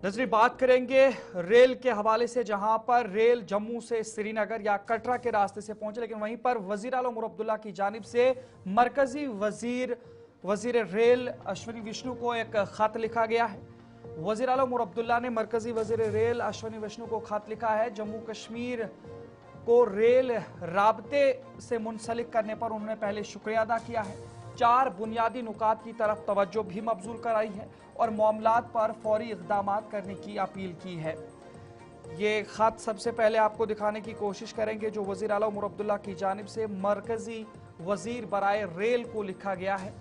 नजरी बात करेंगे रेल के हवाले से, जहां पर रेल जम्मू से श्रीनगर या कटरा के रास्ते से पहुंचे, लेकिन वहीं पर वजीर आला उमर अब्दुल्ला की जानिब से मरकजी वजीर रेल अश्विनी वैष्णु को एक खत लिखा गया है। वजीर आला उमर अब्दुल्ला ने मरकजी वजीर रेल अश्विनी वैष्णु को खत लिखा है। जम्मू कश्मीर को रेल राबते से मुंसलिक करने पर उन्होंने पहले शुक्रिया अदा किया है। 4 बुनियादी नुकात की तरफ तवज्जो भी मबजूल कराई है और मामलात पर फौरी इक़दामात करने की अपील की है। ये खत सबसे पहले आपको दिखाने की कोशिश करेंगे जो वज़ीर आला उमर अब्दुल्ला की जानिब से मरकजी वज़ीर बराए रेल को लिखा गया है।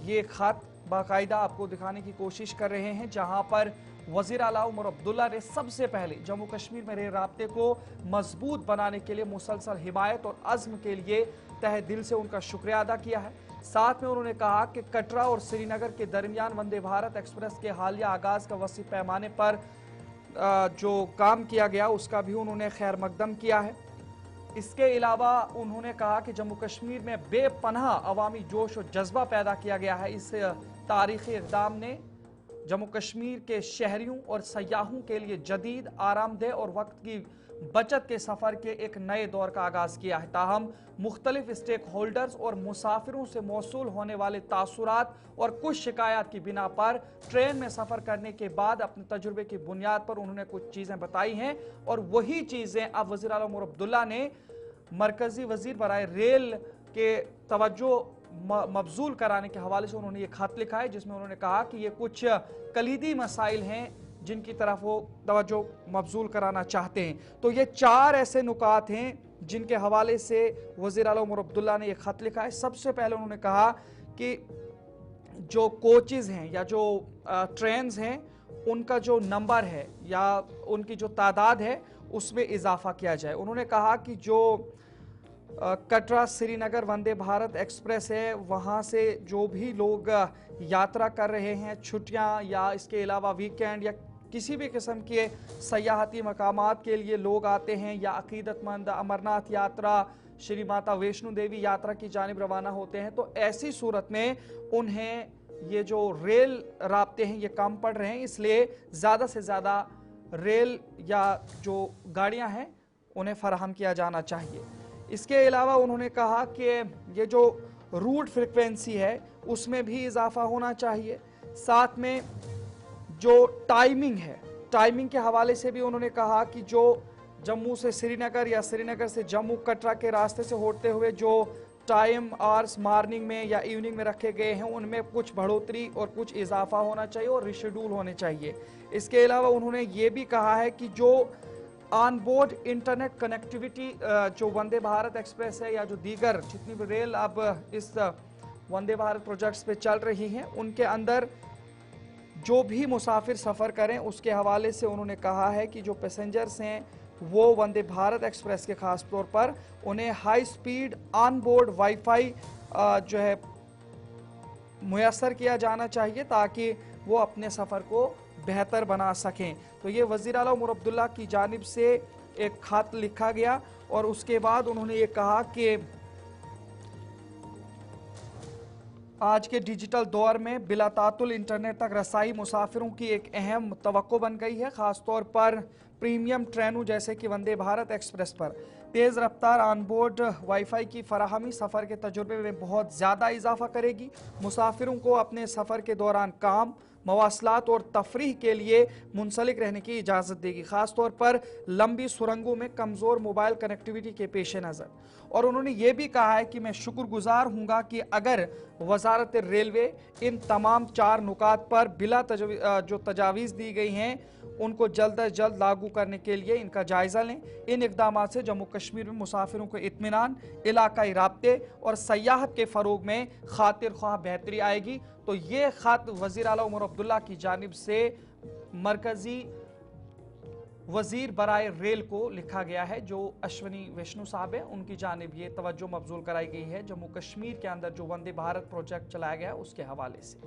ये खत बाकायदा आपको दिखाने की कोशिश कर रहे हैं, जहां पर वज़ीर आला उमर अब्दुल्ला ने सबसे पहले जम्मू कश्मीर में रेल राब्ते को मजबूत बनाने के लिए मुसलसल हिमायत और अज़्म के लिए तहे दिल से उनका शुक्रिया अदा किया है। साथ में उन्होंने कहा कि कटरा और श्रीनगर के दरमियान वंदे भारत एक्सप्रेस के हालिया आगाज का वसी पैमाने पर जो काम किया गया उसका भी उन्होंने खैर मकदम किया है। इसके अलावा उन्होंने कहा कि जम्मू कश्मीर में बेपनाह अवामी जोश और जज्बा पैदा किया गया है। इस तारीखी इक़दाम ने जम्मू कश्मीर के शहरियों और सयाहों के लिए जदीद, आरामदेह और वक्त की बचत के सफ़र के एक नए दौर का आगाज़ किया है। ताहम मुख्तलिफ स्टेक होल्डर्स और मुसाफिरों से मौसूल होने वाले तासुरात और कुछ शिकायत की बिना पर ट्रेन में सफ़र करने के बाद अपने तजुर्बे की बुनियाद पर उन्होंने कुछ चीज़ें बताई हैं और वही चीज़ें अब वज़ीर आला उमर अब्दुल्ला ने मरकज़ी वज़ीर बराए रेल के तवज्जो मबजूल कराने के हवाले से उन्होंने ये खत लिखा है, जिसमें उन्होंने कहा कि ये कुछ कलीदी मसाइल हैं जिनकी तरफ वो तवज्जो मबजूल कराना चाहते हैं। तो ये 4 ऐसे नुकात हैं जिनके हवाले से वज़ीर आला उमर अब्दुल्ला ने ये खत लिखा है। सबसे पहले उन्होंने कहा कि जो कोचेज़ हैं या जो ट्रेन्स हैं उनका जो नंबर है या उनकी जो तादाद है उसमें इजाफा किया जाए। उन्होंने कहा कि जो कटरा श्रीनगर वंदे भारत एक्सप्रेस है, वहाँ से जो भी लोग यात्रा कर रहे हैं, छुट्टियाँ या इसके अलावा वीकेंड या किसी भी किस्म के सयाहती मकामात के लिए लोग आते हैं या अकीदतमंद अमरनाथ यात्रा, श्री माता वैष्णो देवी यात्रा की जानिब रवाना होते हैं, तो ऐसी सूरत में उन्हें ये जो रेल राब्ते हैं ये कम पड़ रहे हैं, इसलिए ज़्यादा से ज़्यादा रेल या जो गाड़ियाँ हैं उन्हें फराहम किया जाना चाहिए। इसके अलावा उन्होंने कहा कि ये जो रूट फ्रिक्वेंसी है उसमें भी इजाफा होना चाहिए। साथ में जो टाइमिंग है, टाइमिंग के हवाले से भी उन्होंने कहा कि जो जम्मू से श्रीनगर या श्रीनगर से जम्मू कटरा के रास्ते से होते हुए जो टाइम आवर्स मॉर्निंग में या इवनिंग में रखे गए हैं उनमें कुछ बढ़ोतरी और कुछ इजाफा होना चाहिए और रिशेड्यूल होने चाहिए। इसके अलावा उन्होंने ये भी कहा है कि जो ऑन बोर्ड इंटरनेट कनेक्टिविटी जो वंदे भारत एक्सप्रेस है या जो दीगर जितनी भी रेल अब इस वंदे भारत प्रोजेक्ट्स पे चल रही हैं उनके अंदर जो भी मुसाफिर सफ़र करें उसके हवाले से उन्होंने कहा है कि जो पैसेंजर्स हैं वो वंदे भारत एक्सप्रेस के ख़ास तौर पर उन्हें high speed on board wifi जो है मुयस्सर किया जाना चाहिए ताकि वो अपने सफ़र को बेहतर बना सकें। तो ये वज़ीर आला उमर अब्दुल्ला की जानिब से एक खत लिखा गया और उसके बाद उन्होंने ये कहा कि आज के डिजिटल दौर में बिला तातुल इंटरनेट तक रसाई मुसाफिरों की एक अहम तवक्को बन गई है, ख़ास तौर पर प्रीमियम ट्रेनों जैसे कि वंदे भारत एक्सप्रेस पर तेज़ रफ्तार ऑनबोर्ड वाईफाई की फराहमी सफ़र के तजुर्बे में बहुत ज़्यादा इजाफा करेगी। मुसाफिरों को अपने सफ़र के दौरान काम, मवासलात और तफरीह के लिए मुंसलिक रहने की इजाज़त देगी, ख़ास तौर पर लंबी सुरंगों में कमज़ोर मोबाइल कनेक्टिविटी के पेश नज़र। और उन्होंने ये भी कहा है कि मैं शुक्रगुजार हूँगा कि अगर वजारत रेलवे इन तमाम 4 नुकात पर बिला जो तजावीज़ दी गई हैं उनको जल्द अज जल्द लागू करने के लिए इनका जायज़ा लें। इन इक़दाम से जम्मू कश्मीर में मुसाफिरों को इत्मीनान, इलाकाई राब्ते और सयाहत के फ़रोग में खातिर ख्वाह बेहतरी आएगी। तो ये ख़त वज़ीर आला उमर अब्दुल्ला की जानिब से मरकज़ी वज़ीर बराए रेल को लिखा गया है। जो अश्विनी वैष्णु साहब है उनकी जानिब ये तवज्जो मबजूल कराई गई है जम्मू कश्मीर के अंदर जो वंदे भारत प्रोजेक्ट चलाया गया उसके हवाले से।